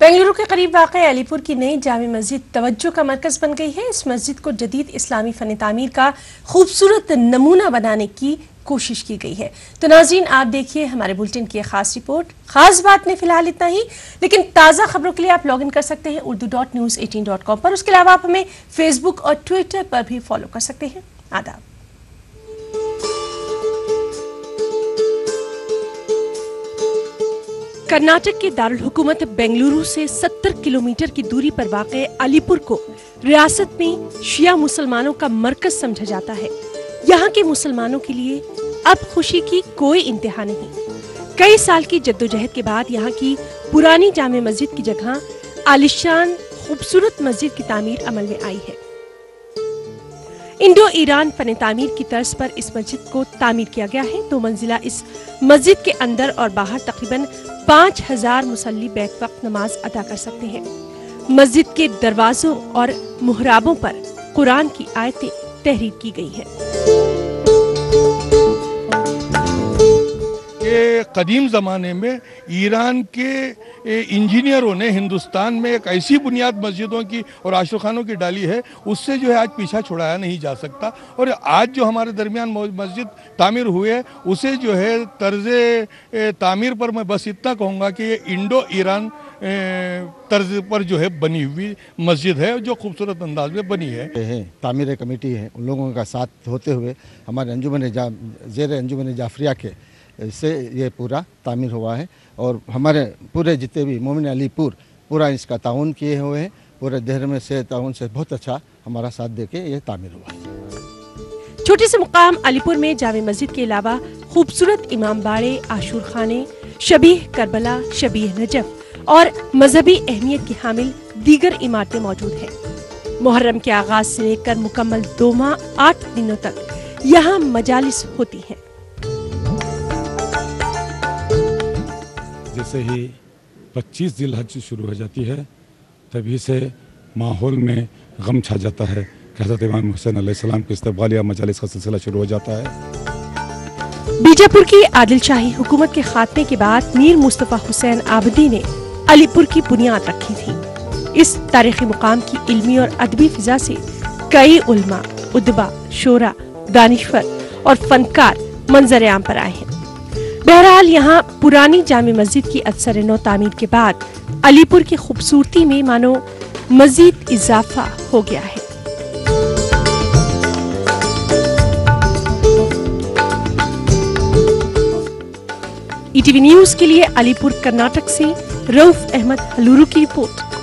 बेंगलुरु के करीब वाक़ अलीपुर की नई जामी मस्जिद तवज्जो का मरकज़ बन गई है। इस मस्जिद को जदीद इस्लामी फ़न तामीर का खूबसूरत नमूना बनाने की कोशिश की गई है। तो नाज़रीन, आप देखिए हमारे बुलेटिन की खास रिपोर्ट। खास बात में फिलहाल इतना ही, लेकिन ताज़ा खबरों के लिए आप लॉग इन कर सकते हैं urdu.news18.com पर। उसके अलावा आप हमें फेसबुक और ट्विटर पर भी फॉलो कर सकते हैं। आदाब। कर्नाटक के दारुल हुकूमत बेंगलुरु से 70 किलोमीटर की दूरी पर वाक़े अलीपुर को रियासत में शिया मुसलमानों का मरकज समझा जाता है। यहाँ के मुसलमानों के लिए अब खुशी की कोई इंतहा नहीं। कई साल की जद्दोजहद के बाद यहाँ की पुरानी जामे मस्जिद की जगह आलिशान खूबसूरत मस्जिद की तामीर अमल में आई है। इंडो ईरान फन तामीर की तर्ज पर इस मस्जिद को तामीर किया गया है। 2 मंजिला इस मस्जिद के अंदर और बाहर तकरीबन 5000 मुसल्ली बैक वक्त नमाज अदा कर सकते हैं। मस्जिद के दरवाजों और मुहराबों पर कुरान की आयतें तहरीर की गई हैं। कदीम ज़माने में ईरान के इंजीनियरों ने हिंदुस्तान में एक ऐसी बुनियाद मस्जिदों की और आशिक़ानों की डाली है, उससे जो है आज पीछा छुड़ाया नहीं जा सकता। और आज जो हमारे दरमियान मस्जिद तामीर हुए है, उसे जो है तर्ज़े तामीर पर मैं बस इतना कहूँगा कि ये इंडो ईरान तर्ज पर जो है बनी हुई मस्जिद है, जो खूबसूरत अंदाज में बनी है। तामीर कमेटी है, उन लोगों का साथ होते हुए हमारे अंजुमन जाफरिया के से ये पूरा तामीर हुआ है। और हमारे पूरे जितने भी मोमिन अलीपुर पूरा इसका ताउन किए हुए हैं। पूरे देहर में से ताउन से बहुत अच्छा हमारा साथ देके ये तामीर हुआ। छोटे से मुकाम अलीपुर में जामे मस्जिद के अलावा खूबसूरत इमाम बाड़े, आशूर खाने, शबीह करबला, शबीह नजफ और मजहबी अहमियत की हामिल दीगर इमारतें मौजूद हैं। मुहर्रम के आगाज से लेकर मुकम्मल 2 माह 8 दिनों तक यहाँ मजालिस होती हैं। जैसे ही 25 ज़िलहज शुरू हो जाती है, तभी से माहौल में गम छा जाता है कि हज़रत इमाम हुसैन अलैहिस्सलाम के इस्तक़बालिया मजालिस का सिलसिला शुरू हो जाता है। बीजापुर की आदिल शाही हुकूमत के खात्मे के बाद मीर मुस्तफ़ा हुसैन आबदी ने अलीपुर की बुनियाद रखी थी। इस तारीखी मुकाम की इल्मी और अदबी फिजा से कई उलमा, उदबा, शोरा, दानिशवर और फनकार मंजर आम पर आए हैं। बहरहाल यहाँ पुरानी जामे मस्जिद की अक्सर नौ तामीर के बाद अलीपुर की खूबसूरती में मानो मजीद इजाफा हो गया है। ईटीवी न्यूज़ के लिए अलीपुर कर्नाटक से रऊफ अहमद हलूरू की रिपोर्ट।